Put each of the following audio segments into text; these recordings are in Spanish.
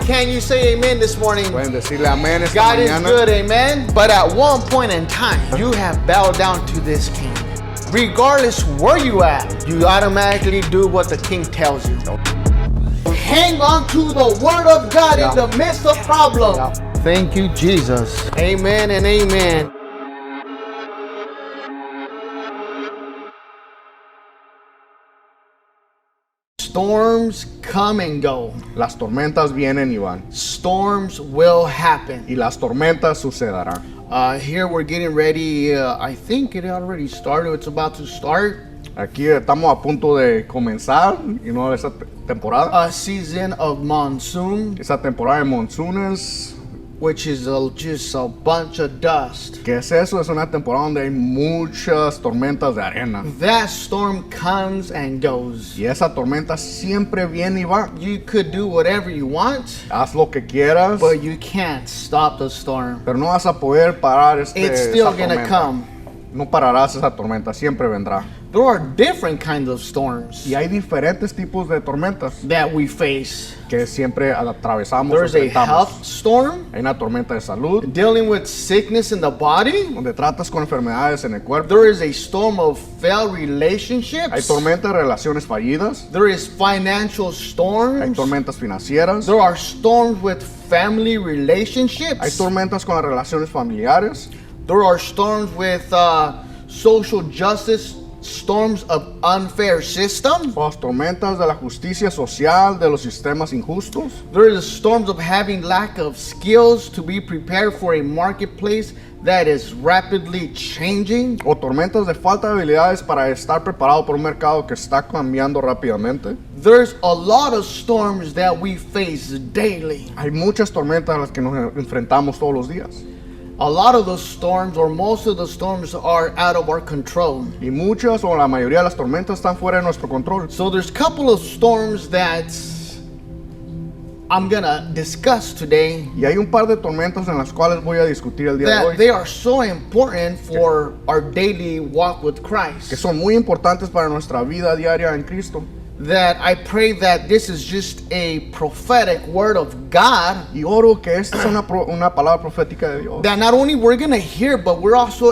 Can you say amen this morning? Pueden decirle amén esta God is mañana. good, amen. But at one point in time, you have bowed down to this king. Regardless where you at, you automatically do what the king tells you. Hang on to the word of God in the midst of problems. Thank you, Jesus. Amen and amen. Storms come and go. Las tormentas vienen y van. Storms will happen. Y las tormentas sucederán. Here we're getting ready. I think it already started. It's about to start. Aquí estamos a punto de comenzar, esa temporada. A season of monsoon, Esa temporada de monzones. which is just a bunch of dust. ¿Qué es eso? Es una temporada donde hay muchas tormentas de arena. That storm comes and goes. Y esa tormenta siempre viene y va. You could do whatever you want, Haz lo que quieras, but you can't stop the storm. pero no vas a poder parar It's esa still gonna tormenta. come. No pararás esa tormenta, siempre vendrá. There are different kinds of storms Y hay diferentes tipos de tormentas that we face. que siempre atravesamos. There's a enfrentamos. health storm, Hay una tormenta de salud, dealing with sickness in the body. donde tratas con enfermedades en el cuerpo. There is a storm of failed Hay relationships. tormentas de relaciones fallidas. There is financial Hay storms. tormentas financieras. There are storms with family Hay relationships. tormentas con las relaciones familiares. There are storms with social justice, storms of unfair systems. O las tormentas de la justicia social, de los sistemas injustos. There is storms of having lack of skills to be prepared for a marketplace that is rapidly changing. O tormentas de falta de habilidades para estar preparado por un mercado que está cambiando rápidamente. There's a lot of storms that we face daily. Hay muchas tormentas a las que nos enfrentamos todos los días. A lot of those storms, or most of the storms, are out of our control. Y muchas o la mayoría de las tormentas están fuera de nuestro control. So there's a couple of storms that I'm gonna discuss today Y hay un par de tormentas en las cuales voy a discutir el día de that hoy, they are so important for our daily walk with que Christ, son muy importantes para nuestra vida diaria en Cristo. that I pray that this is just a prophetic word of God, Y oro que esta es una palabra profética de Dios. that not only we're gonna hear, but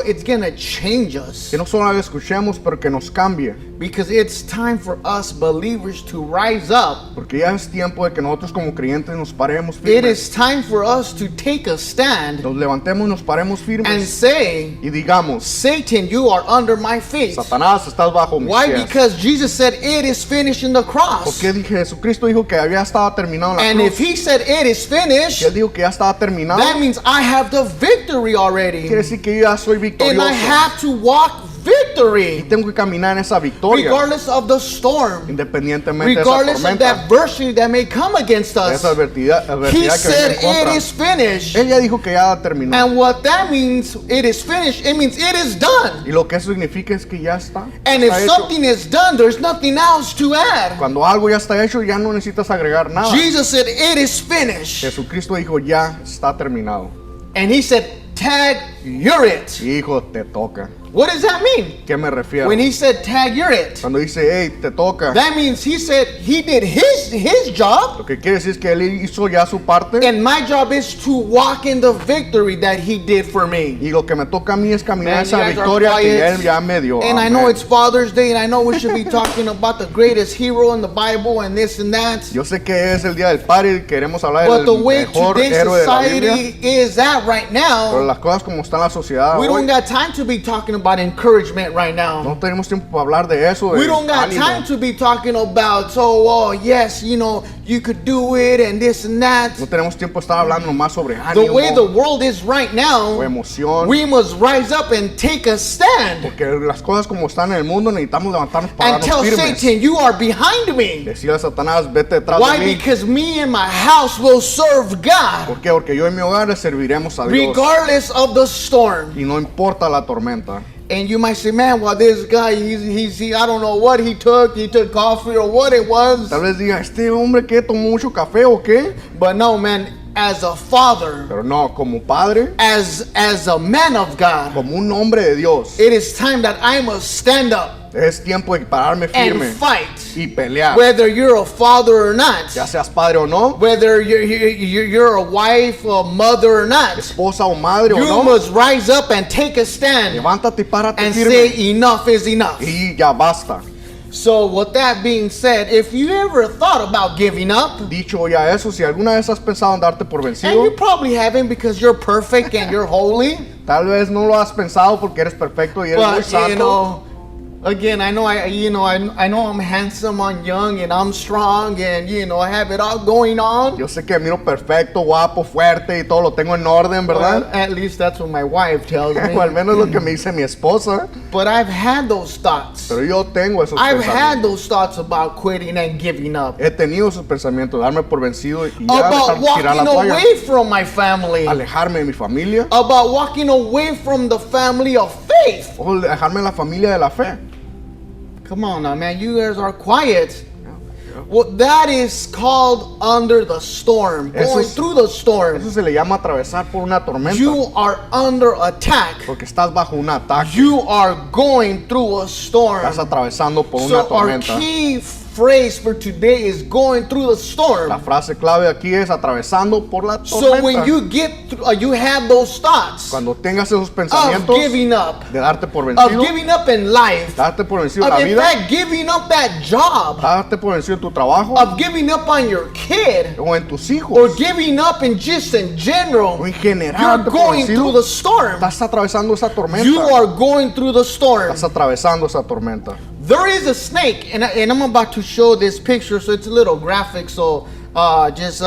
it's gonna change us, Que no solo la escuchemos, pero que nos cambie. because it's time for us believers to rise up. Porque ya es tiempo de que nosotros como creyentes nos paremos It firmes. is time for us to take a stand Nos levantemos y nos paremos and firmes. say, Y digamos, Satan, you are under my feet. Satanás, estás bajo mis Why? pies. Because Jesus said it is finished in the cross. Porque Jesucristo dijo que había estado terminado en la And cruz. if he said it is Y él finished, dijo que ya estaba terminado. that means I have the victory already. Quiere decir que yo ya soy And victorioso. I have to walk victory Tengo que caminar en esa victoria. regardless of the storm, Independientemente de esa regardless of the tormenta. adversity that may come against De us. esa adversidad He que viene said en contra. it is finished. Él ya dijo que ya terminó. And what that means, it is finished, it means it is done. Y lo que eso significa es que ya está. And Está if hecho. something is done, there's nothing else to add. Cuando algo ya está hecho, ya no necesitas agregar nada. Jesus said it is finished. Jesucristo dijo, ya está terminado. And he said, tag, you're it. Y hijo, te toca. What does that mean? ¿Qué me refiero? When he said tag, you're it. Cuando dice, hey, te toca. That means he said he did his job, Lo que quiere decir es que él hizo ya su parte. and my job is to walk in the victory that he did for me. Y lo que me toca a mí es caminar Man, esa you guys are victoria que quiet. él ya me dio. And I Amén. know it's Father's Day, and I know we should be talking about the greatest hero in the Bible and this and that. Yo sé que es el día del padre y queremos hablar But the del way mejor today's héroe de la Biblia. society is at right Pero now, las cosas como está en la sociedad we hoy, don't got time to be talking about encouragement right now. no tenemos tiempo para hablar de eso. We de don't got ánimo. time to be talking about, oh, yes, you could do it and this and that. No tenemos tiempo de estar hablando más sobre The ánimo way the world is right o now, emoción. we must rise up and take a stand Porque las cosas como están en el mundo necesitamos levantarnos and para tell firmes. Satan, you are behind me. Decirle a Satanás, vete detrás Why? de mí. Because me and my house will serve God ¿Por qué? Porque yo en mi hogar le serviremos a Dios. regardless of the storm. Y no importa la tormenta. And you might say, man, well, this guy, he I don't know what he took coffee or what it was. Tal vez diga, este hombre que tomó mucho café o qué. But no, man, as a father, Pero no, como padre, as a man of God, como un hombre de Dios, it is time that I must stand up Es tiempo de pararme and firme fight. y pelear. Whether you're a father or not. Ya seas padre o no, Whether you're a wife or mother or not. esposa o madre o You no, must rise up and take a stand levántate y párate and firme. say enough is enough. Y ya basta. So with that being said, if you ever thought about giving up, Dicho ya eso, si alguna vez has pensado en darte por and vencido, you probably haven't because you're perfect and you're holy, tal vez no lo has pensado porque eres perfecto y eres muy but santo. you know, again, I know I know I'm handsome, I'm young, and I'm strong, and you know I have it all going on. Yo sé que miro perfecto, guapo, fuerte y todo lo tengo en orden, Well, ¿verdad? at least that's what my wife tells O al me. menos lo que me dice mi esposa. But I've had those thoughts. Pero yo tengo esos I've had pensamientos. those thoughts about quitting and giving up. He tenido esos pensamientos, darme por vencido y ya About dejar tirar la walking toalla. away from my family. Alejarme de mi familia About walking away from the family of faith. o alejarme de la familia de la fe. Come on now, man. You guys are quiet. Well, that is called under the storm. Eso Going es- through the storm. Eso se le llama atravesar por una tormenta. You are under attack. Porque estás bajo un ataque. You are going through a storm. Estás atravesando por una So our tormenta. key phrase for today is going through the storm. La frase clave aquí es atravesando por la So tormenta. when you get through, you have those thoughts Cuando tengas esos of pensamientos giving up, de darte por of vencido, giving up in life, darte por vencido en of la in vida, fact giving up that job, darte por vencido en tu trabajo of giving up on your kid, o en tus hijos or giving up in just in general, o en general, you're darte por going through vencido, the storm. estás atravesando esa tormenta. You are going through the storm. Estás atravesando esa tormenta. There is a snake, and I'm about to show this picture, so it's a little graphic, so just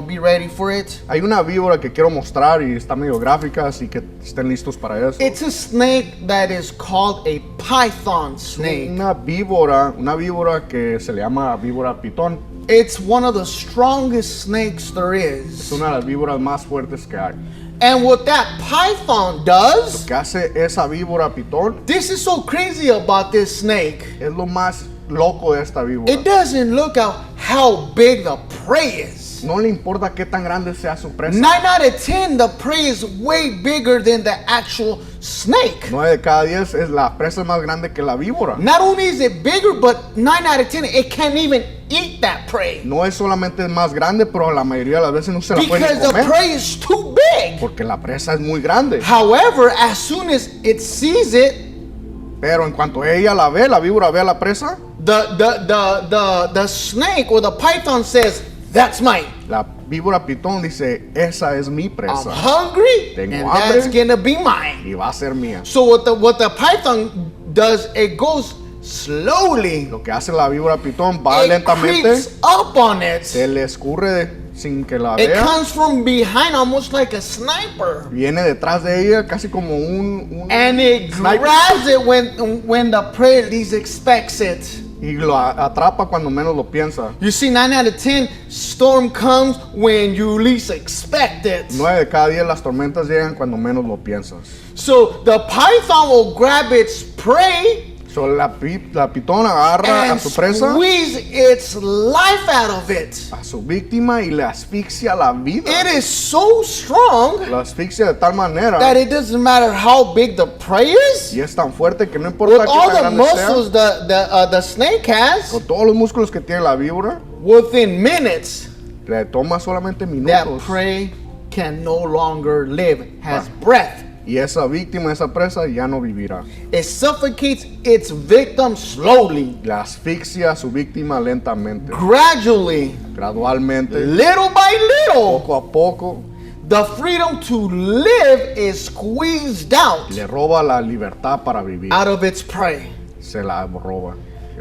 be ready for it. Hay una víbora que quiero mostrar y está medio gráfica, así que estén listos para eso. It's a snake that is called a python snake. Una víbora que se le llama víbora pitón. It's one of the strongest snakes there Es is. una de las víboras más fuertes que hay. And what that python does, ¿Qué hace esa víbora pitón? this is so crazy about this snake. Es lo más loco de esta víbora. It doesn't look at how big the prey is. No le importa qué tan grande sea su presa. 9 out of 10, the prey is way bigger than the actual snake. 9 de cada 10 es la presa más grande que la víbora. Not only is it bigger, but 9 out of 10, it can't even eat that prey. No es solamente más grande, pero la mayoría de las veces no se la puede Because ni the comer. prey is too big. Porque la presa es muy grande. However, as soon as it sees it, Pero en cuanto ella la ve, la víbora ve a la presa, the snake or the python says, "That's mine. la víbora pitón dice, esa es mi I'm presa hungry, Tengo and hambre. that's gonna be mine." y va a ser mía. So what the python does, it goes slowly. Lo que hace la víbora pitón va It lentamente, creeps up on it. se le escurre sin que la It vea, comes from behind, almost like a sniper. viene detrás de ella casi como un And it sniper, grabs it when the prey least expects it. y lo atrapa cuando menos lo piensa. You see, 9 out of 10, storm comes when you least expect it. 9 de cada 10 las tormentas llegan cuando menos lo piensas. So the python will grab its prey So, la pitón agarra a and su presa, squeeze its life out of it. a su víctima y le asfixia la vida. It is so strong La asfixia de tal manera that it doesn't matter how big the prey is. y es tan fuerte que no importa With qué all tan the grande sea, muscles the snake has, con todos los músculos que tiene la víbora, within minutes, le toma solamente that minutos prey can no longer live, has breath. y esa víctima, esa presa ya no vivirá. It suffocates its victim slowly, La asfixia a su víctima lentamente, gradually, gradualmente, little by little. poco a poco, The freedom to live is squeezed out le roba la libertad para vivir. out of its prey. Se la roba.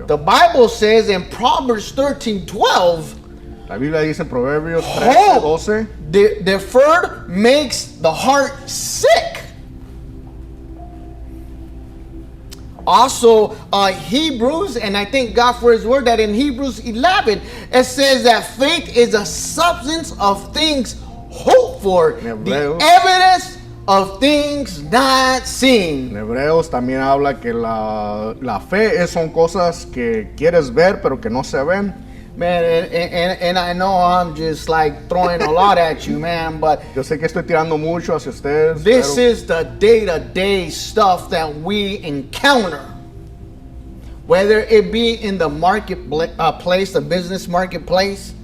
The Bible says in Proverbs 13:12, La Biblia dice en Proverbios Hope 13:12, deferred makes the heart sick. Also, Hebrews, and I thank God for His word that in Hebrews 11, it says that faith is a substance of things hoped for, the Hebreos. evidence of things not seen. en Hebreos también habla que la fe son cosas que quieres ver pero que no se ven. Man, and I know I'm just like throwing a lot at you, man, but Yo sé que estoy tirando mucho hacia ustedes, this pero is the day-to-day stuff that we encounter. Whether it be in the place, the business marketplace,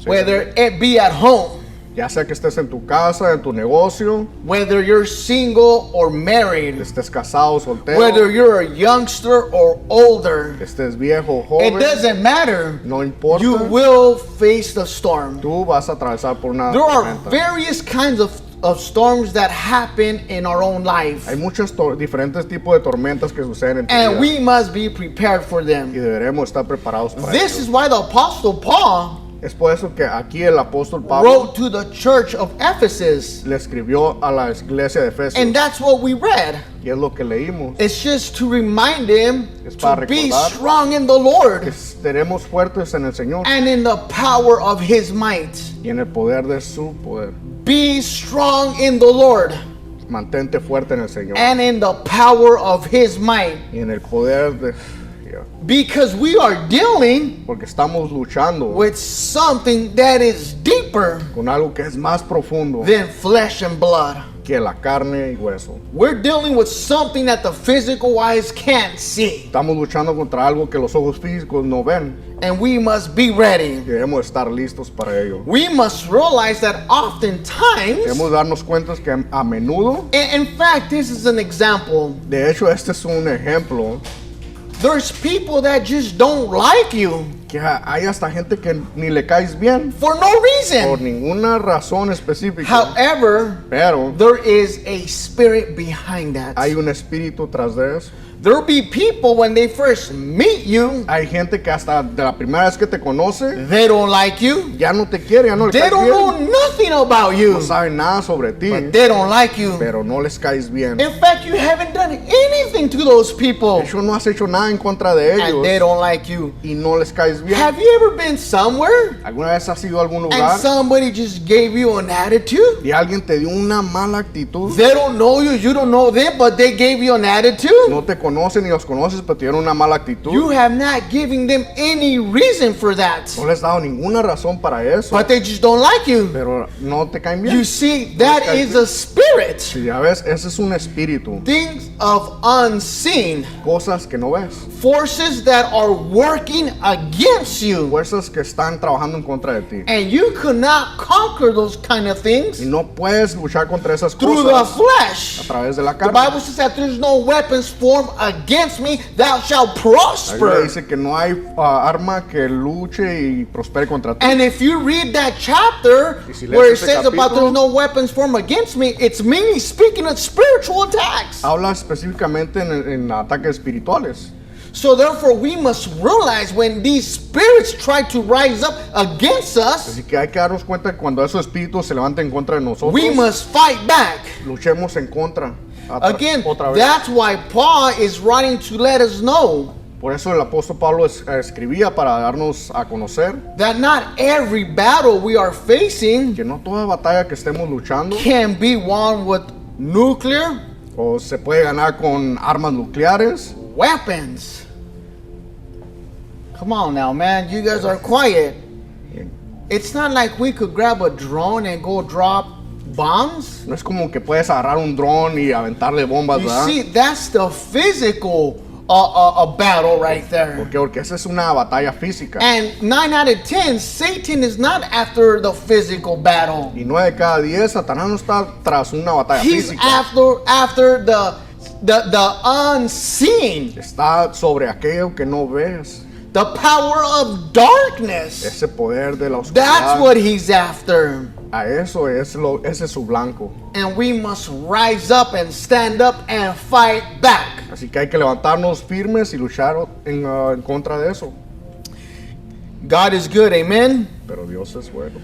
whether it be at home, ya sea que estés en tu casa, en tu negocio, whether you're single or married, estés casado, soltero, whether you're a youngster or older, estés viejo o it joven, doesn't matter. no importa, You will face the storm. tú vas a atravesar por una There are tormenta. various kinds of storms that happen in our own life, Hay muchos diferentes tipos de tormentas que suceden en tu and vida we must be prepared for y them. deberemos estar preparados para This ello. is why the Apostle Paul Es por eso que aquí el apóstol Pablo wrote to the church of Ephesus, le escribió a la iglesia de Efesios, and that's what we read. y es lo que leímos. It's just to remind them Es para to be recordar strong in the Lord Que estaremos fuertes en el Señor and in the power of His might. y en el poder de su poder. Be strong in the Lord Mantente fuerte en el Señor and in the power of His might, y en el poder de... because we are dealing Porque estamos luchando with something that is deeper con algo que es más profundo than flesh and blood. que la carne y hueso. We're dealing with something that the physical eyes can't see, Estamos luchando contra algo que los ojos físicos no ven and we must be ready. y debemos estar listos para ello. We must realize that oftentimes, Debemos darnos cuenta que a menudo, in fact, this is an example. de hecho este es un ejemplo, There's people that just don't like you que hay hasta gente que ni le caes bien for no por reason. ninguna razón específica, However, pero there is a spirit behind that. hay un espíritu tras de eso. There'll be people when they first meet you, Hay gente que hasta de la primera vez que te conoce they don't like you. ya no te quiere, ya no le They caes don't know bien, nothing about no you, saben nada sobre ti, but they don't like you. pero no les caes bien. In fact, you haven't done anything to those people, De hecho, no has hecho nada en contra de and ellos they don't like you. y no les caes bien. Have you ever been somewhere ¿Alguna vez has ido a algún and lugar somebody just gave you an attitude? y alguien te dio una mala actitud? They don't know you, you don't know them, but they gave you an attitude? No te conocen ni los conoces, pero te dieron una mala actitud. You have not given them any reason for that, No les has dado ninguna razón para eso, but they just don't like you. pero no te caen bien. You see, that is a spirit. Si ya ves, ese es un espíritu. Things of unseen, Cosas que no ves. forces that are working against you, Fuerzas que están trabajando en contra de ti. and you cannot conquer those kind of Y things no puedes luchar contra esas through the cosas a flesh. través de la The carne. Bible says that there's no weapons formed against me that shall La Biblia prosper. dice que no hay arma que luche y prospere contra ti. And if you read that chapter Y si lees where it ese says about capítulo, there's no weapons formed against me, it's mainly speaking of spiritual attacks. Habla específicamente en ataques espirituales. So therefore we must realize when these spirits try to rise up against us, Así que hay que darnos cuenta que cuando esos espíritus se levanten en contra de nosotros, we must fight back. luchemos en contra. Again, Otra vez. that's why Paul is writing to let us know Por eso el apóstol Pablo escribía para darnos a conocer that not every battle we are facing que no toda batalla que estemos luchando can be won with nuclear o se puede ganar con armas nucleares. weapons. Come on now, man. You guys are quiet. It's not like we could grab a drone and go drop bombs. No es como que puedes agarrar un dron y aventarle bombas, You ¿verdad? see, that's the physical battle right there. Porque esa es una batalla física. And 9 out of 10, Satan is not after the physical battle. Y 9 de cada 10, Satanás no está tras una batalla He's física. after the unseen, Está sobre aquello que no ves. the power of darkness. Ese poder de la That's oscuridad. what he's after. A eso ese es su blanco. And we must rise up and stand up and fight back. Así que hay que levantarnos firmes y luchar en contra de eso. God is good, amen. Pero Dios es bueno.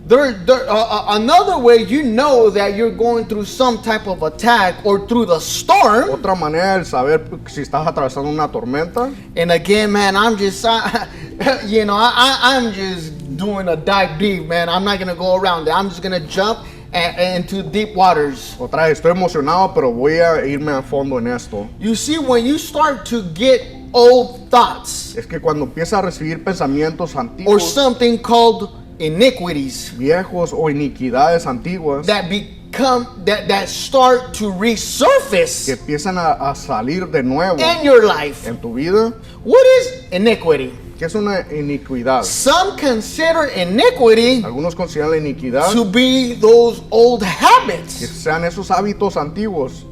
Another way you know that you're going through some type of attack or through the storm. Otra manera de saber si estás atravesando una tormenta. And again, man, I'm just, I'm just doing a dive deep, man. I'm not gonna go around it. I'm just gonna jump into deep waters. Otra vez, estoy emocionado, pero voy a irme a fondo en esto. You see, when you start to get old thoughts Es que cuando empiezas a recibir pensamientos or antiguos, something called iniquities viejos o iniquidades antiguas that become that start to que resurface empiezan a salir de nuevo in your life. en tu vida. What is iniquity? ¿Qué es una iniquidad? Some consider iniquity Algunos consideran la iniquidad to be those old que habits. sean esos hábitos antiguos.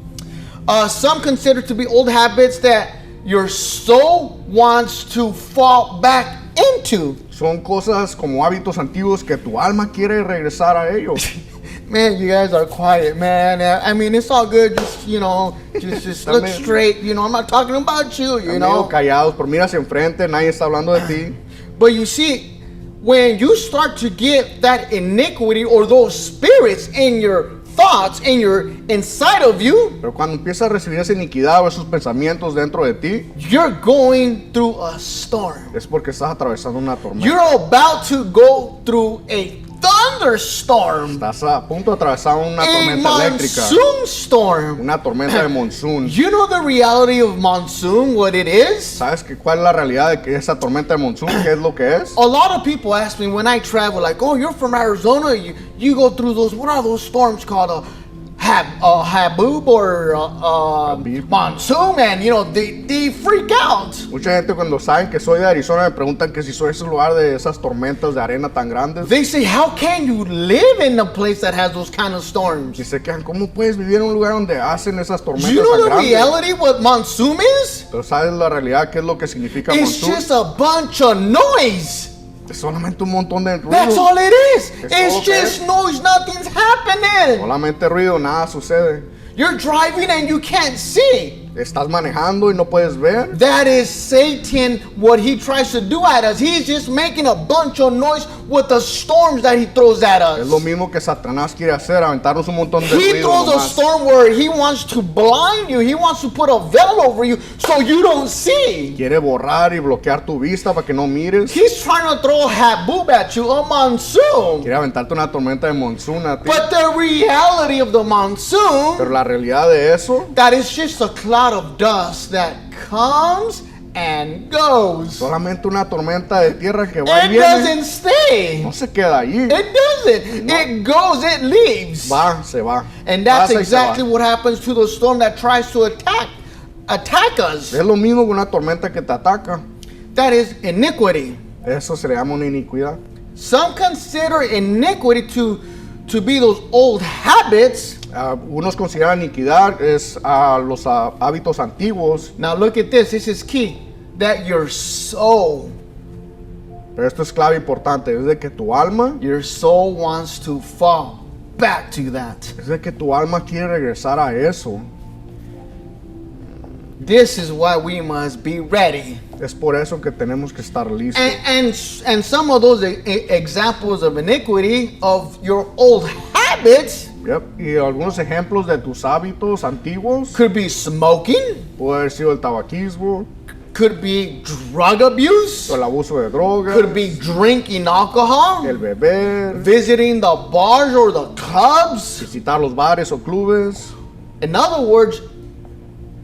Some consider to be old habits that your soul wants to fall back into. Son cosas como hábitos antiguos que tu alma quiere regresar a ellos. Man, you guys are quiet, man. I mean, it's all good. Just, just look También- straight. I'm not talking about you, Están medio callados, pero mira hacia enfrente, nadie está hablando de ti. But you see, when you start to get that iniquity or those spirits in your thoughts, inside of you, Pero cuando empiezas a recibir esa iniquidad o esos pensamientos dentro de ti, you're going through a storm. es porque estás atravesando una tormenta. You're about to go through a thunderstorm, Estás a punto de atravesar una a tormenta eléctrica, monsoon storm. una tormenta de monzón. You know the reality of monsoon, what it is? ¿Sabes cuál es la realidad de que esa tormenta de monzón, qué es lo que es? A lot of people ask me when I travel, like, oh, you're from Arizona, you go through those, what are those storms called? Haboob or Habib. monsoon, and they freak out. Mucha gente cuando saben que soy de Arizona me preguntan que si soy ese lugar de esas tormentas de arena tan grandes. They say, how can you live in a place that has those kind of storms? Y se quedan, ¿cómo puedes vivir en un lugar donde hacen esas tormentas You know tan the grandes? reality what monsoon is? Pero ¿sabes la realidad qué es lo que significa It's monzón? just a bunch of noise. Es solamente un montón de That's ruido. all it is. Es It's todo que just es. noise. Nothing's happening. Solamente ruido, nada sucede. You're driving and you can't see. Estás manejando y no puedes ver. That is Satan, what he tries to do at us. He's just making a bunch of noise with the storms that he throws at Es lo us. mismo que Satanás quiere hacer, aventarnos un montón de He ruido throws a nomás. storm where he wants to blind you. He wants to put a veil over you so you don't see. Quiere borrar y bloquear tu vista para que no mires. He's trying to throw a haboob at you, a monsoon. Quiere aventarte una tormenta de monzón a ti. But the reality of the monsoon, Pero la realidad de eso that is just a cloud of dust that comes and goes. solamente una tormenta de tierra que va y It viene. doesn't stay. No se queda allí. It doesn't. It goes, it leaves. Va, se va. And that's Pasa y se exactly va. what happens to the storm that tries to attack us. Es lo mismo que una tormenta que te ataca. That is iniquity. Eso se le llama una iniquidad. Some consider iniquity to be those old habits. Unos consideran iniquidad es los hábitos antiguos, Now look at this. This is key. That your soul pero esto es clave importante. Es de que tu alma, wants to fall back to that. es de que tu alma quiere regresar a eso. This is why we must be ready. Es por eso que tenemos que estar listos. And some of those examples of iniquity of your old habits Yep. Y algunos ejemplos de tus hábitos antiguos could be smoking, puede haber sido el tabaquismo, could be drug abuse, el abuso de drogas, could be drinking alcohol, el beber, visiting the bars or the clubs. visitar los bares o clubes. In other words,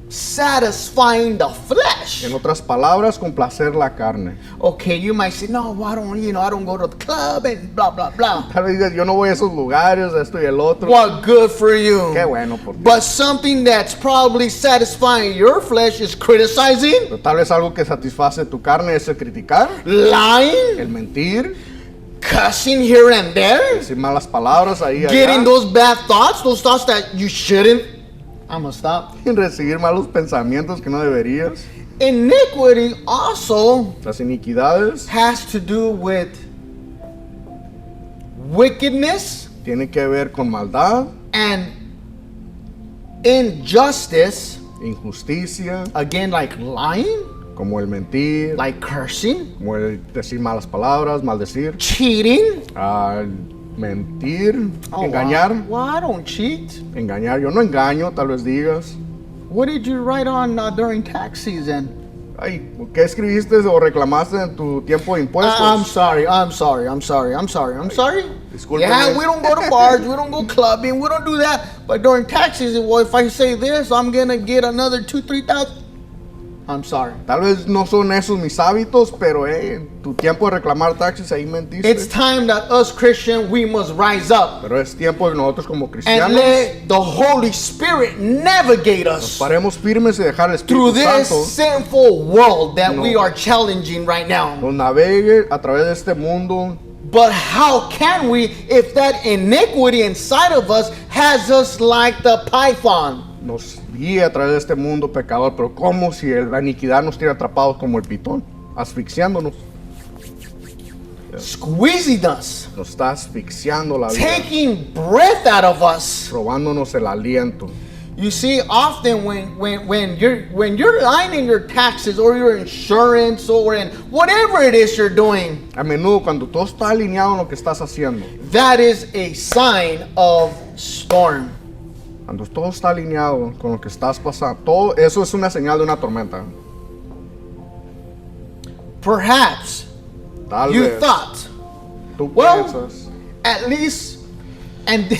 satisfying the flesh. En otras palabras, complacer la carne. Okay, you might say, no, I don't go to the club and blah, blah, blah. Tal vez digas, yo no voy a esos lugares, esto y el otro. Well, good for you. Qué bueno por ti. But something that's probably satisfying your flesh is criticizing, Pero tal vez algo que satisface tu carne es el criticar, lying, el mentir, cussing here and there, decir malas palabras ahí y getting allá, those bad thoughts, those thoughts that you shouldn't. I'm gonna stop. y recibir malos pensamientos que no deberías. Iniquity also Las iniquidades has to do with wickedness tienen que ver con maldad, and injustice. injusticia, Again, like lying, como el mentir, like cursing, como el decir malas palabras, maldecir, cheating. mentir, Oh, engañar, Well, I don't cheat. engañar. Yo no engaño, tal vez digas. What did you write on during tax season? Ay, ¿qué escribiste o reclamaste en tu tiempo de impuestos? I'm sorry. Discúlpeme. Yeah, we don't go to bars, we don't go clubbing, we don't do that. But during tax season, well, if I say this, I'm gonna get another $2,000, $3,000. I'm sorry. Tal vez no son esos mis hábitos, pero tu tiempo de reclamar taxis ahí mentiste. It's time that us Christians, we must rise up Pero es tiempo de nosotros como and cristianos let the Holy Spirit navigate nos us paremos firmes y dejar el through Espíritu this Santo sinful world that No. we are challenging right now. nos navegue a través de este mundo. But how can we if that iniquity inside of us has us like the python? Nos guíe a través de este mundo pecador, pero como si la iniquidad nos tiene atrapados como el pitón, asfixiándonos. Squeezing us, Nos está asfixiando la vida, taking breath out of us. robándonos el aliento. You see, often when you're lining your taxes or your insurance or in whatever it is you're doing, A menudo cuando todo está alineado en lo que estás haciendo, that is a sign of storm. cuando todo está alineado con lo que estás pasando, todo eso es una señal de una tormenta. Perhaps Tal you vez thought, tú well, piensas, at least, and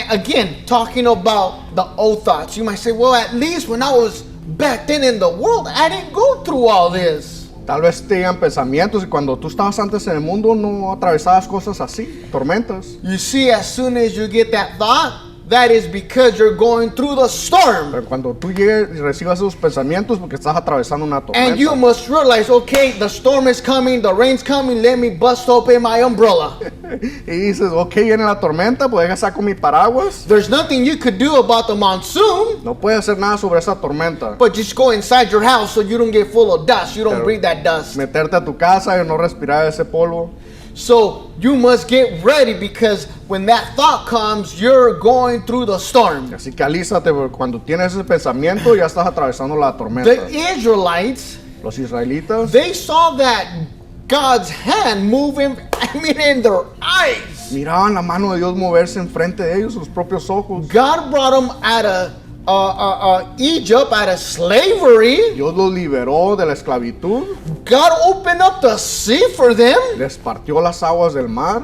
again, talking about the old thoughts, you might say, well, at least when I was back then in the world, I didn't go through all this. tal vez tengan pensamientos y cuando tú estabas antes en el mundo no atravesabas cosas así, tormentas. You see, as soon as you get that thought, that is because you're going through the storm. Pero cuando tú llegues y recibas esos pensamientos porque estás atravesando una And you tormenta. must realize, okay, the storm is coming, the rain's coming, let me bust open my umbrella. Y dices, ok, viene la tormenta, pues deja saco mi paraguas. There's nothing you could do about the monsoon, No puedes hacer nada sobre esa tormenta. but just go inside your house so you don't get full of dust, you don't Pero- breathe that dust. Meterte a tu casa y no respirar ese polvo. So you must get ready because when that thought comes, you're going through the storm. Así que alízate, porque cuando tienes ese pensamiento ya estás atravesando la tormenta. The Israelites, Los israelitas they saw that God's hand moving, in their eyes. miraban la mano de Dios moverse enfrente de ellos, sus propios ojos. God brought them out of Egypt, out of slavery. Dios los liberó de la esclavitud, God opened up the sea for them, les partió las aguas del mar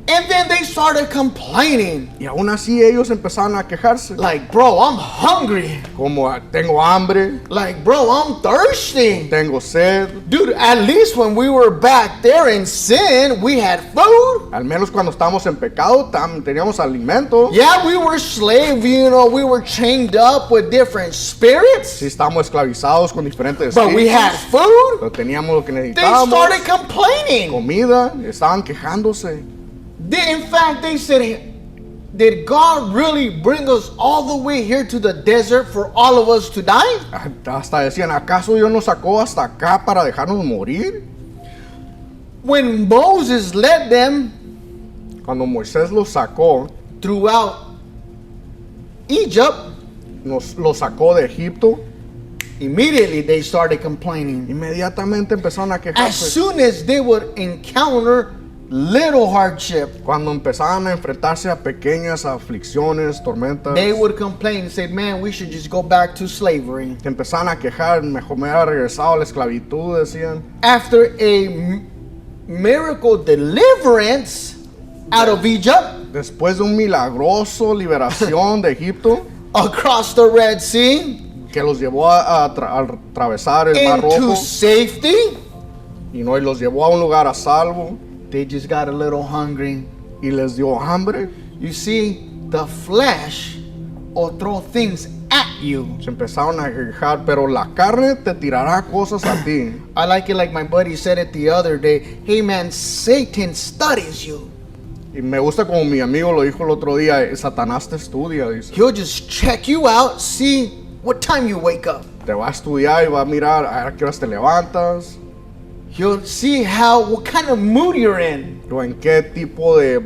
and then they started complaining. y aún así ellos empezaron a quejarse. Like, bro, I'm hungry. Como tengo hambre, Like, bro, I'm thirsty. tengo sed. Dude, at least when we were back there in sin, we had food. Al menos cuando estábamos en pecado teníamos alimento. Yeah, we were slaves, we were chained up with different spirits, Sí, estábamos esclavizados con diferentes but we had espíritus, food. pero teníamos lo que They necesitábamos. started complaining. Comida, estaban quejándose. In fact, they said, did God really bring us all the way here to the desert for all of us to die? Hasta decían, ¿acaso Dios nos sacó hasta acá para dejarnos morir? When Moses led them Cuando Moisés los sacó, throughout Egypt, los sacó de Egipto, immediately they started complaining. inmediatamente empezaron a As quejarse. soon as they would encounter little hardship, Cuando empezaban a enfrentarse a pequeñas aflicciones, tormentas, they would complain and say, man, we should just go back to slavery. se empezaban a quejar, mejor me hubiera regresado a la esclavitud, decían. After a miracle deliverance out of Egypt, Después de un milagroso liberación de Egipto, across the Red Sea, que los llevó a atravesar el Mar into Rojo safety, y los llevó a un lugar a salvo they just got a little hungry. y les dio hambre. You see, the flesh will throw things at you. Se empezaron a quejar, pero la carne te tirará cosas a ti. I like it like my buddy said it the other day. Hey man, Satan studies you. Y me gusta como mi amigo lo dijo el otro día, Satanás te estudia, dice. He'll just check you out, see what time you wake up. Te va a estudiar y va a mirar a ver a qué horas te levantas, He'll see what kind of mood you're in. o en qué tipo de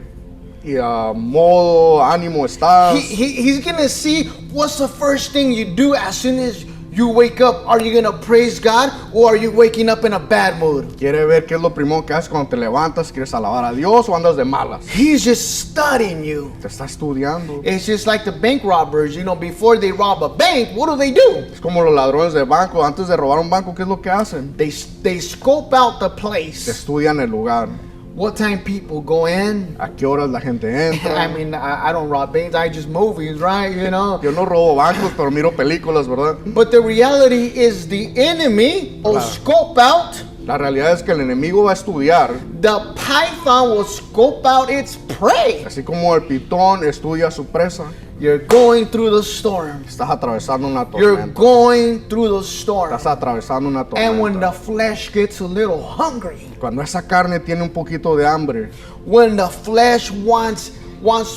modo, ánimo estás. He's gonna see what's the first thing you do as soon as you wake up. Are you gonna praise God or are you waking up in a bad mood? Quiere ver qué es lo primero que haces cuando te levantas. ¿Quieres alabar a Dios o andas de malas? He's just studying you. Te está estudiando. It's just like the bank robbers, before they rob a bank, what do? Es como los ladrones de banco. Antes de robar un banco, ¿qué es lo que hacen? They scope out the Te place. estudian el lugar. What time people go in? ¿A qué horas la gente entra? I mean, I don't rob banks, I just movies, right? You know. Yo no robo bancos, pero miro películas, ¿verdad? But the reality is the enemy will scope out. La realidad es que el enemigo va a estudiar, The python will scope out its prey. así como el pitón estudia su presa. You're going through the storm. Estás atravesando una You're tormenta. going through the storm. Estás atravesando una And when the tormenta. flesh gets a little hungry, Cuando esa carne tiene un poquito de hambre, when the flesh wants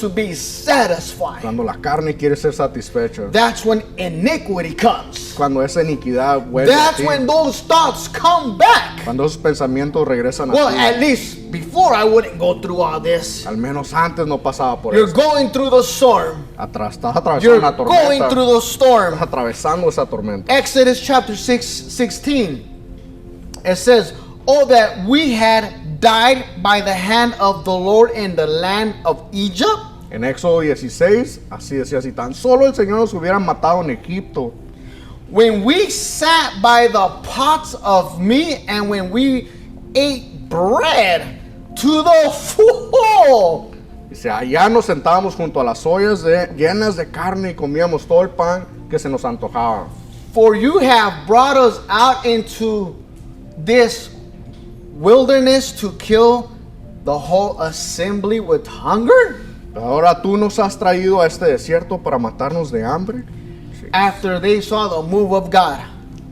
to be satisfied, cuando la carne quiere ser satisfecha, that's when iniquity comes. cuando esa iniquidad vuelve a That's ti, when those thoughts come back. cuando esos pensamientos regresan Well, a ti. at least before I wouldn't go through all this. Al menos antes no pasaba por You're eso. going through the storm. Estás atravesando You're una going tormenta. through the storm. Estás atravesando esa tormenta. Exodus chapter 16. It says, "Oh, that we had died by the hand of the Lord in the land of Egypt." En Éxodo 16, así decía, si tan solo el Señor nos hubiera matado en Egipto, When we sat by the pots of meat and when we ate bread to the full. dice, allá nos sentábamos junto a las ollas llenas de carne y comíamos todo el pan que se nos antojaba. For you have brought us out into this wilderness to kill the whole assembly with hunger? Ahora tú nos has traído a este desierto para matarnos de hambre. After they saw the move of God.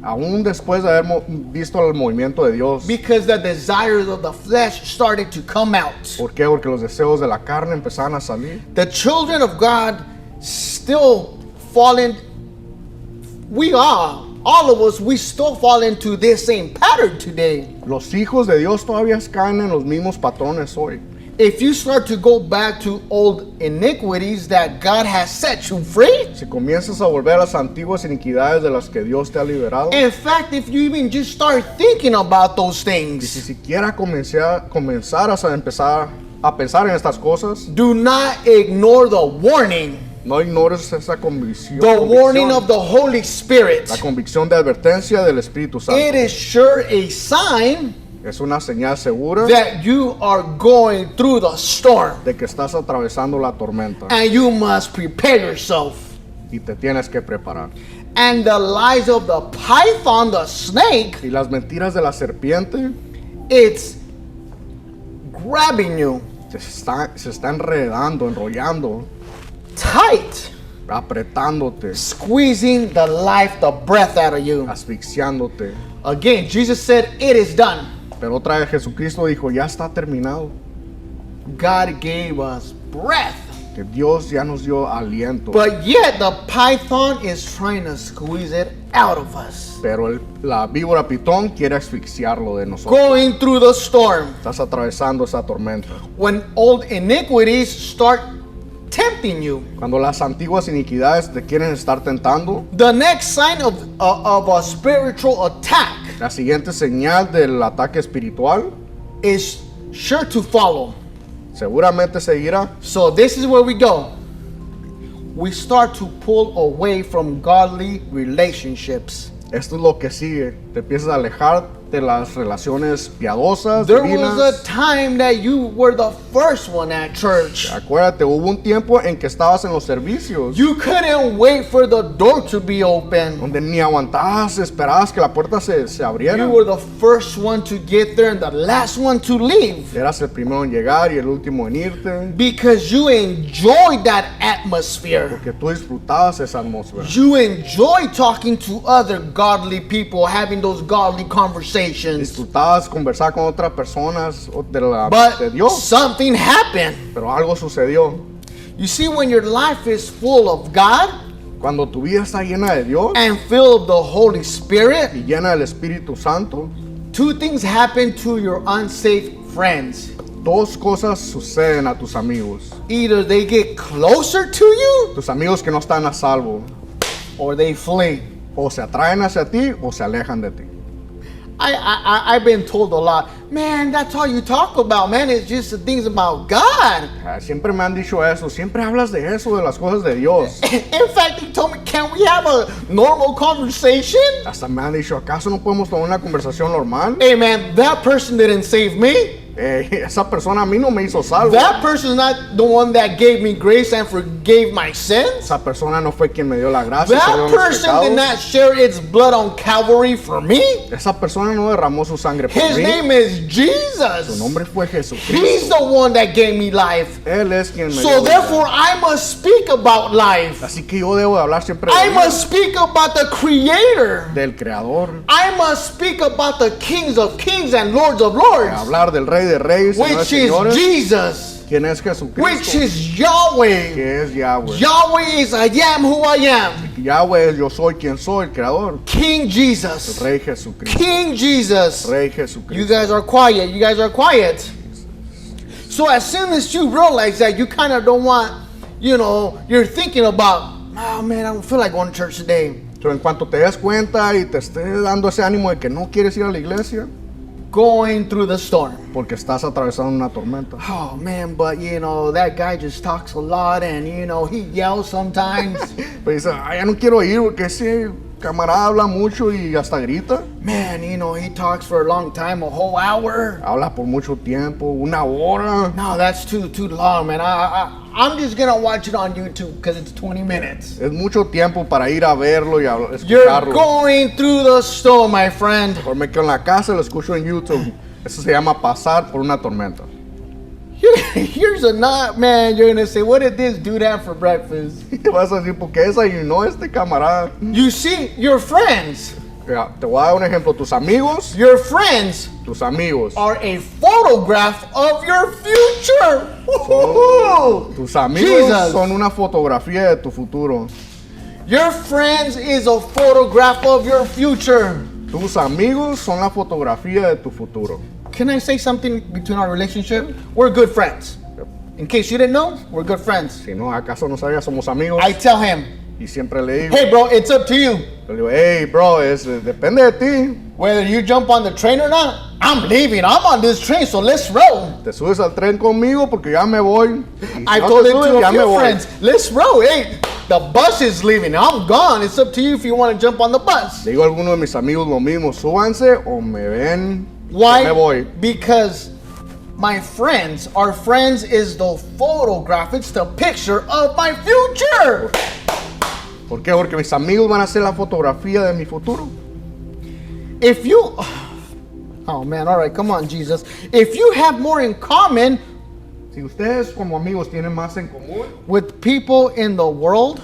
Aún después de haber visto el movimiento de Dios. Because the desires of the flesh started to come out. ¿Por qué? Porque los deseos de la carne empezaron a salir. The children of God still fallen. We are, all of us, we still fall into this same pattern today. Los hijos de Dios todavía caen en los mismos patrones hoy. If you start to go back to old iniquities that God has set you free, Si comienzas a volver a las antiguas iniquidades de las que Dios te ha liberado, in fact, if you even just start thinking about those y si things, siquiera comenzaras a empezar a pensar en estas cosas, do not ignore the warning, no ignores esa convicción, the warning of the Holy Spirit. la convicción de advertencia del Espíritu Santo. It is sure a sign Es una señal segura that you are going through the storm de que estás atravesando la tormenta and you must prepare yourself. y te tienes que preparar. And the lies of the python, the snake, Y las mentiras de la serpiente it's grabbing you se está enredando, enrollando, tight, apretándote, squeezing the life, the breath out of you. asfixiándote. Again, Jesus said, "It is done." Pero otra vez Jesucristo dijo, ya está terminado. God gave us breath. Que Dios ya nos dio aliento. But yet the python is trying to squeeze it out of us. Pero la víbora pitón quiere asfixiarlo de nosotros. Going through the storm. Estás atravesando esa tormenta. When old iniquities start tempting you, Cuando las antiguas iniquidades te quieren estar tentando, the next sign of a spiritual attack la siguiente señal del ataque espiritual is sure to follow. seguramente seguirá. So this is where we go. We start to pull away from godly relationships. Esto es lo que sigue. Te empiezas a alejar de las relaciones piadosas, There was divinas. a time that you were the first one at church. Acuérdate, hubo un tiempo en que estabas en los servicios, You couldn't wait for the door to be open. donde ni aguantabas, esperabas que la puerta se abriera. You were the first one to get there and the last one to leave. Eras el primero en llegar y el último en irte, Because you enjoyed that atmosphere. porque tú disfrutabas esa atmósfera. You enjoy talking to other godly people, having those godly conversations. Disfrutabas conversar con otras personas de But Dios, something happened. pero algo sucedió. You see, when your life is full of God Cuando tu vida está llena de Dios and filled with the Holy Spirit, y llena del Espíritu Santo, two things happen to your unsafe friends. dos cosas suceden a tus amigos. Either they get closer to you Tus amigos que no están a salvo, or they flee. o se atraen hacia ti o se alejan de ti. I've been told a lot, man, that's all you talk about, man. It's just the things about God. Siempre me han dicho eso, siempre hablas de eso, de las cosas de Dios. In fact, he told me, can we have a normal conversation? Hasta me han dicho, ¿acaso no podemos tener una conversación normal? Hey, man, that person didn't save me. esa persona a mí no me hizo salvo. That person is not the one that gave me grace and forgave my sins. Esa persona no fue quien me dio la gracia. That person did not share its blood on Calvary for me. Esa persona no derramó su sangre por His mí. name is Su Jesus. nombre fue He's Jesucristo. the one that gave me life. Él es quien me So dio la therefore vida. I must speak about life. Así que yo debo de hablar siempre I de must speak about the Creator. del Creador, I must speak about the Kings of Kings and Lords of de Lords, hablar del Rey de Reyes, Señor de which is Señores, Jesus, quien es which Jesucristo, is Yahweh. que es Yahweh. Yahweh is I am who I am. Yahweh es yo soy quien soy, el Creador. King Jesus. Rey Jesucristo. King Jesus. Rey You Jesucristo. guys are quiet. You guys are quiet. So as soon as you realize that, you kind of don't want, you're thinking about, oh man, I don't feel like going to church today. Pero en cuanto te des cuenta y te esté dando ese ánimo de que no quieres ir a la iglesia, Going through the storm. porque estás atravesando una tormenta. Oh man, but that guy just talks a lot and he yells sometimes. Pues dices, ya no quiero ir porque ese camarada habla mucho y hasta grita. Man, he talks for a long time, a whole hour. Habla por mucho tiempo, una hora. No, that's too long, man. I'm just gonna watch it on YouTube because it's 20 minutes. Es mucho tiempo para ir a verlo y You're escucharlo. going through the storm, my friend. Mejor me quedo en la casa y lo escucho en YouTube. Eso se llama pasar por una tormenta. Here's a not, man. You're gonna say, what did this dude have for breakfast? Y te vas a decir, ¿por qué desayunó este camarada? You see, your friends Mira, te voy a dar un ejemplo. Tus amigos are a photograph of your future. Woo-hoo-hoo. tus amigos Jesus. son una fotografía de tu futuro. Your friends is a photograph of your future. Tus amigos son la fotografía de tu futuro. Can I say something between our relationship? We're good friends. In case you didn't know, we're good friends. Si no, ¿acaso no sabías? Somos amigos. I tell him, Y siempre le digo, hey bro, it's up to you. le digo, hey bro, depende de ti. Whether you jump on the train or not, I'm leaving. I'm on this train, so let's roll. Te subes al tren conmigo porque ya me voy. Y si I no told te it subes, to ya a me few voy. friends, let's roll. Hey, the bus is leaving. I'm gone. It's up to you if you want to jump on the bus. Le digo a algunos de mis amigos lo mismo, súbanse o me ven. Why? Me voy. Because our friends is the photograph. It's the picture of my future. ¿Por qué? Porque mis amigos van a hacer la fotografía de mi futuro. If you, oh man, all right, come on, Jesus. If you have more in common Si ustedes como amigos tienen más en común, with people in the world,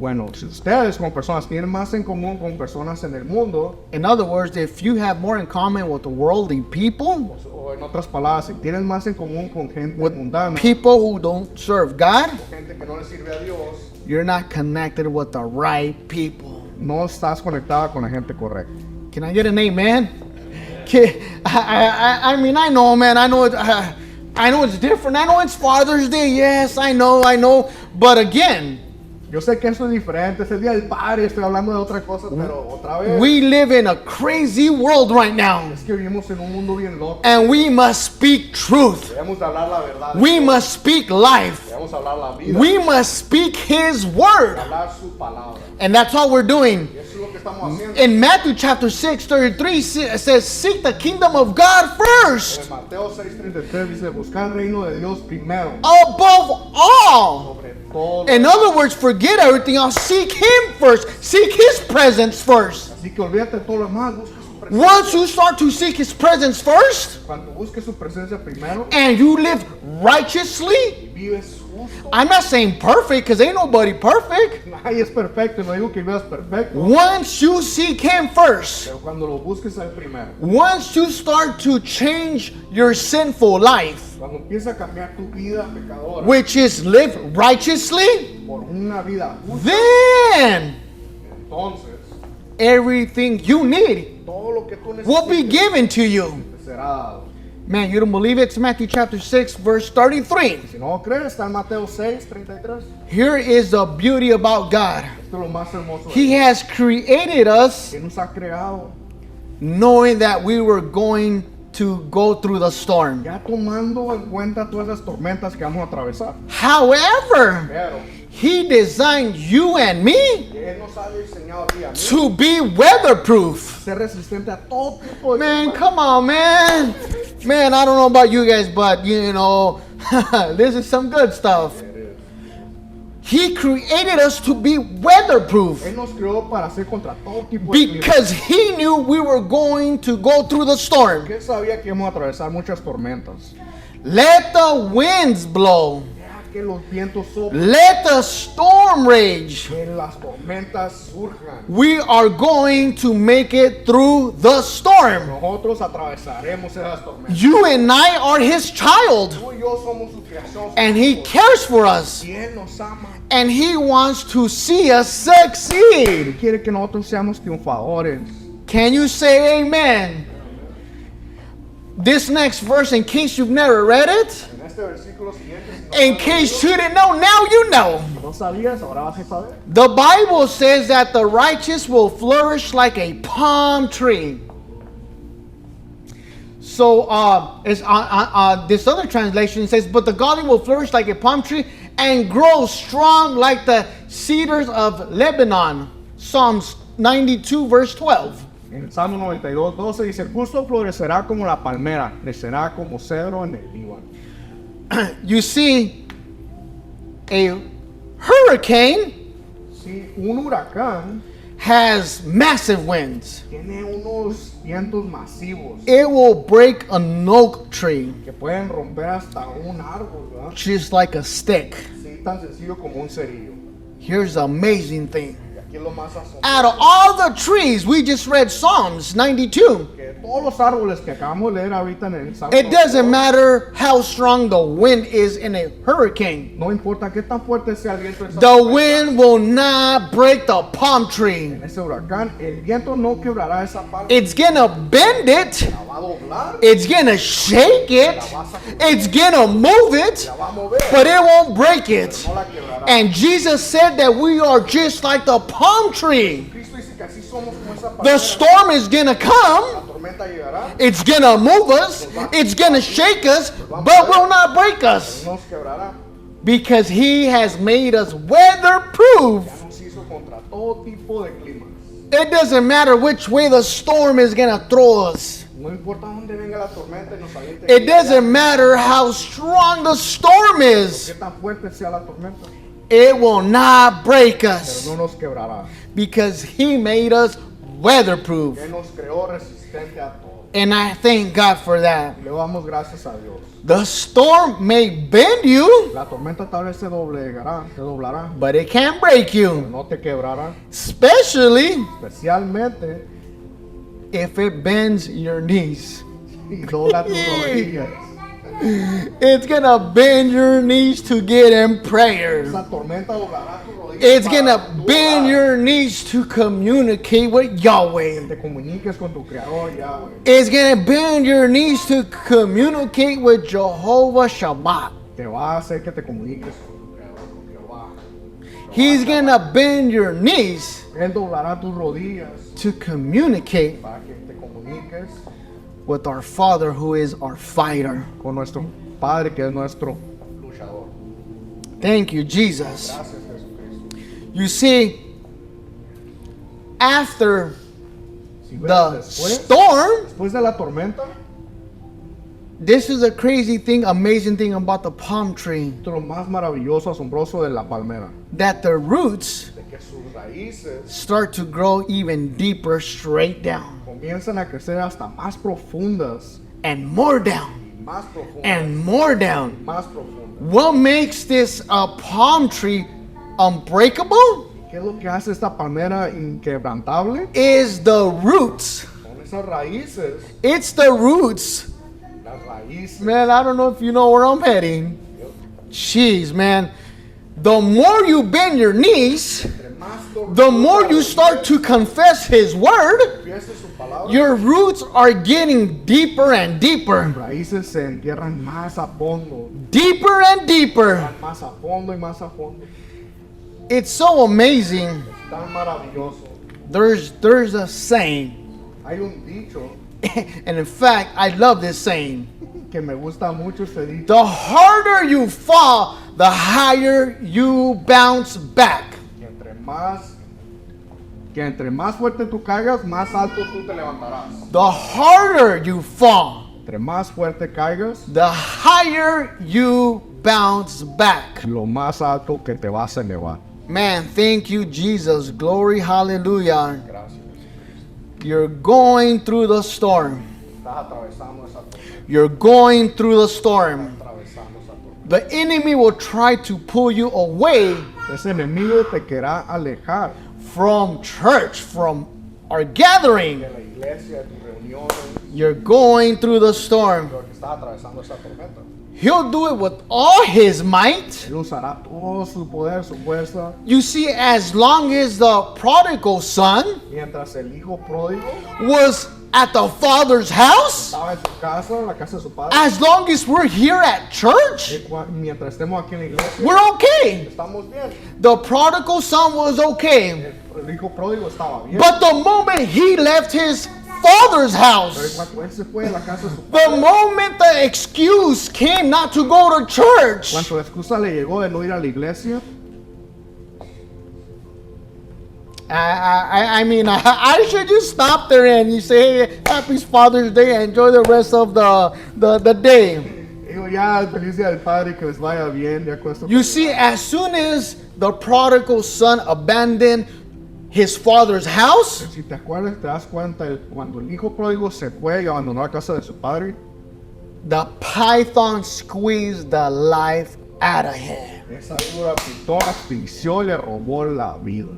bueno, si ustedes como personas tienen más en común con personas en el mundo, in other words, if you have more in common with the worldly people, o en otras palabras, si tienes más en común con gente with mundana, people who don't serve God, gente que no le sirve a Dios, you're not connected with the right people. no estás conectada con la gente correcta. Can I get an amen? I mean, I know, man. I know it's different. I know it's Father's Day. Yes, I know. But again, Yo sé que eso es diferente, es el día del padre, estoy hablando de otra cosa, pero otra vez we live in a crazy world right now. es que vivimos en un mundo bien loco. And we must speak truth. Debemos de hablar la verdad. We must speak life. Debemos hablar la vida. We must speak His word. Hablar su palabra. And that's all we're doing. Y eso es lo que estamos haciendo. In Matthew chapter 6, 33, it says, seek the kingdom of God first, En Mateo 6:33 dice, buscar el reino de Dios primero. above all. Sobre todo. In other words, forget everything else. Seek Him first. Seek His presence first. Así que olvídate de todo lo demás, busca su presencia. Once you start to seek His presence first, Cuando busques su presencia primero and you live righteously, y vives justo. I'm not saying perfect, because ain't nobody perfect. Nadie es perfecto, no digo que vivas perfecto. Once you seek Him first, Pero cuando lo busques a él primero. once you start to change your sinful life, Cuando empieza a cambiar tu vida pecadora which is live righteously, por una vida justa, then entonces everything you need todo lo que tú will be necesites given to you. te será dado. Man, you don't believe it? It's Matthew chapter 6, verse 33. Si no lo crees, está en Mateo 6:33. Here is the beauty about God. Esto es lo más hermoso. He has created us Que nos ha creado knowing that we were going to go through the storm. ya tomando en cuenta todas las tormentas que vamos a atravesar. However, Pero He designed you and me Que Él nos ha diseñado a ti y a mí to be weatherproof. ser resistente a todo tipo de Man, clima. come on, man. Man, I don't know about you guys, but you know, this is some good stuff. He created us to be weatherproof Él nos creó para hacer contra todo tipo de clima. because he knew we were going to go through the storm. Porque Él sabía que íbamos a atravesar muchas tormentas. Let the winds blow. Deja que los vientos soplen, Let the storm rage. que las tormentas surjan. We are going to make it through the storm. Nosotros atravesaremos esas tormentas. You and I are his child, Tú y yo somos su creación. and he cares for us, Y Él nos ama. and he wants to see us succeed. Él quiere que nosotros seamos triunfadores. Can you say amen? This next verse, in case you've never read it, En este versículo siguiente, in case you didn't know, now you know. no sabías, ahora vas a saber. The Bible says that the righteous will flourish like a palm tree. So, this other translation says, but the godly will flourish like a palm tree and grow strong like the cedars of Lebanon. Psalms 92, verse 12. En el Salmo 92, 12 dice, el justo florecerá como la palmera, crecerá como cedro en el Líbano. You see, a hurricane Si un huracán has massive winds. tiene unos vientos masivos It will break an oak tree que pueden romper hasta un árbol, ¿verdad? just like a stick. Sí, tan sencillo como un cerillo. Here's the amazing thing. Y aquí es lo más asombroso. Out of all the trees, we just read Psalms 92. Que todos los árboles que acabamos de leer ahorita en el Salmo It doesn't 92, matter how strong the wind is in a hurricane. no importa qué tan fuerte sea el viento en esa The tormenta, wind will not break the palm tree. en ese huracán, el viento no quebrará esa palma, It's gonna bend it. la va a doblar, It's gonna shake it. It's gonna move it. la va a mover, But it won't break it. no la quebrará. And Jesus said that we are just like the palm tree. Cristo dice que así somos como esa The palmera. storm is gonna come. La tormenta llegará, It's gonna move us. It's gonna shake us, but will not break us. nos quebrará. Because he has made us weatherproof. Ya nos hizo contra todo tipo de climas. It doesn't matter which way the storm is gonna throw us. No importa dónde venga la tormenta y nos aviente. It doesn't matter how strong the storm is. Qué tan fuerte sea la tormenta, It will not break pero us. no nos quebrará. Because he made us weatherproof. Él nos creó resistente a todo. And I thank God for that. Le damos gracias a Dios. The storm may bend you, La tormenta tal vez se doblegará, te doblará, but it can't break pero you. no te quebrará. Especially Especialmente if it bends your knees. y dobla tus rodillas. It's gonna bend your knees to get in prayer. Esa tormenta doblará tus rodillas. It's para gonna tú bend orar. your knees to communicate with Yahweh. Te comuniques con tu creador Yahweh. It's gonna bend your knees to communicate with Jehovah Shabbat. Te va a hacer que te comuniques con tu creador, con Jehová. He's gonna bend your knees Él doblará tus rodillas to communicate para que te comuniques with our Father who is our fighter. con nuestro Padre que es nuestro luchador. Thank you, Jesus. Gracias Jesucristo. You see, after Si ves the después, storm, después de la tormenta, this is a crazy thing, amazing thing about the palm tree, esto es lo más maravilloso, asombroso de la palmera, that the roots de que sus raíces start to grow even deeper straight down comienzan a crecer hasta más profundas and more down y más profundas and more down. más profundas. What makes this a palm tree unbreakable ¿Qué es lo que hace esta palmera inquebrantable? is the roots. Con esas raíces, It's the roots. las raíces. Man, I don't know if you know where I'm heading. Jeez, man. The more you bend your knees, Entre más the more you start to confess His word, confiese su palabra, your roots are getting deeper and deeper. raíces se entierran más a fondo, Deeper and deeper. más a fondo y más a fondo. It's so amazing. Es tan maravilloso. There's a saying, Hay un dicho and in fact, I love this saying. que me gusta mucho este dicho. The harder you fall, the higher you bounce back. Que entre más fuerte tú caigas, más alto tú te levantarás. The harder you fall, Entre más fuerte caigas, the higher you bounce back. lo más alto que te vas a elevar. Man, thank you, Jesus. Glory, hallelujah. Gracias. You're going through the storm. Estás atravesando esa tormenta. You're going through the storm. Atravesando esa tormenta. The enemy will try to pull you away Ese enemigo te querrá alejar from church, from our gathering. de la iglesia, de tus reuniones, You're going through the storm. porque estás atravesando esa tormenta. He'll do it with all his might. Él usará todo su poder, su fuerza, You see, as long as the prodigal son mientras el hijo pródigo was at the father's house, estaba en su casa, en la casa de su padre. as long as we're here at church, Mientras estemos aquí en la iglesia, we're okay. estamos bien. The prodigal son was okay. El hijo pródigo estaba bien. But the moment he left his father's Pero house, cuando él se fue de la casa de su the padre, moment the excuse came not to go to church, cuando la excusa le llegó de no ir a la iglesia, I mean, I should just stop there and you say, hey, happy Father's Day, enjoy the rest of the day. digo ya, feliz día del padre, que les vaya bien, ya con esto. You see, as soon as the prodigal son abandoned his father's house, Si te acuerdas, te das cuenta, cuando el hijo pródigo se fue y abandonó la casa de su padre, the python squeezed the life out of him. esa víbora pitón asfixió y le robó la vida.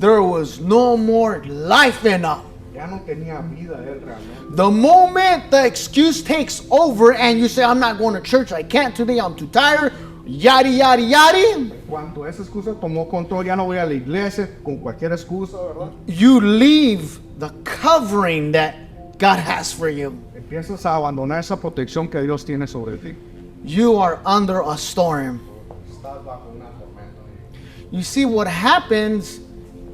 There was no more life in him. Ya no tenía vida él realmente. The moment the excuse takes over and you say, I'm not going to church, I can't today, I'm too tired, yada, yada, yada, Cuando esa excusa tomó control, ya no voy a la iglesia con cualquier excusa, ¿verdad? you leave the covering that God has for you. Empiezas a abandonar esa protección que Dios tiene sobre ti. You are under a storm. Estás bajo una tormenta. You see what happens.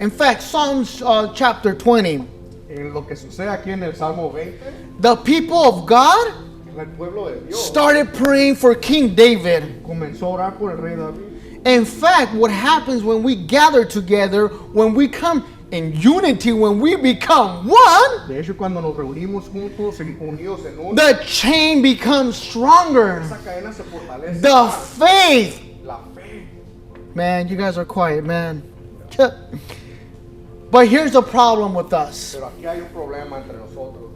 In fact, Psalms chapter 20, En lo que sucede aquí en el Salmo 20, the people of God el pueblo de Dios started praying for King David. comenzó a orar por el rey David. In fact, what happens when we gather together, when we come in unity, when we become one, De hecho, cuando nos reunimos juntos, unidos en uno, the chain becomes stronger. esa cadena se fortalece. The faith. La fe. Man, you guys are quiet, man. But here's the problem with us. Pero aquí hay un problema entre nosotros.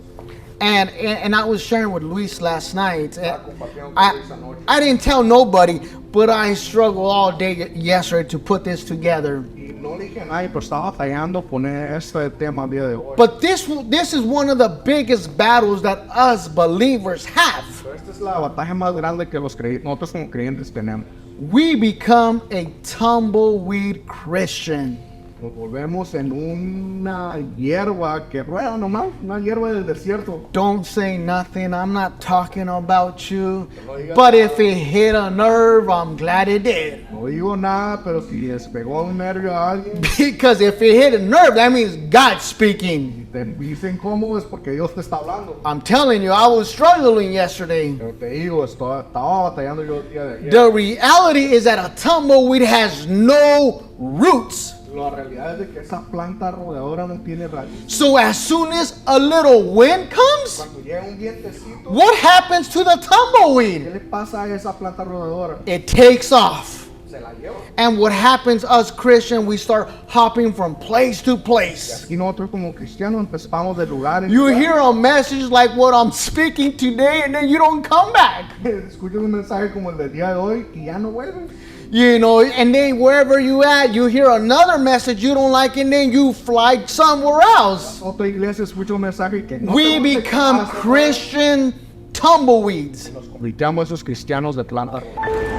And I was sharing with Luis last night. Estaba compartiendo con Luis anoche. I didn't tell nobody, but I struggled all day yesterday to put this together. Y no le dije a nadie, pero estaba fallando poner este tema al día de hoy. But this is one of the biggest battles that us believers have. Pero esta es la batalla más grande que nosotros como creyentes tenemos. We become a tumbleweed Christian. Nos volvemos en una hierba que rueda nomás, una hierba del desierto. Don't say nothing. I'm not talking about you. But if it hit a nerve, I'm glad it did. No digo nada, pero si les pegó un nervio a alguien, Because if it hit a nerve, that means God's speaking. te dicen cómo es porque Dios te está hablando. I'm telling you, I was struggling yesterday. Pero te digo, estaba batallando yo el día de ayer. The reality is that a tumbleweed has no roots. La realidad es de que esa planta rodeadora no tiene raíz. So as soon as a little wind comes, Cuando llega un vientecito, what happens to the ¿qué tumbleweed? le pasa a esa planta rodeadora? It takes off. Se la lleva. And what happens, us Christians, we start hopping from place to place. Y nosotros como cristianos empezamos de lugar en You lugar. hear a message like what I'm speaking today, and then you don't come back. Escuchas un mensaje como el del día de hoy y ya no vuelves. You know, and then wherever you at, you hear another message you don't like, and then you fly somewhere else. Otra iglesia escucha un mensaje que no We te gusta, become que pasa. Christian tumbleweeds. Nos convirtamos esos cristianos de planta rodeadora.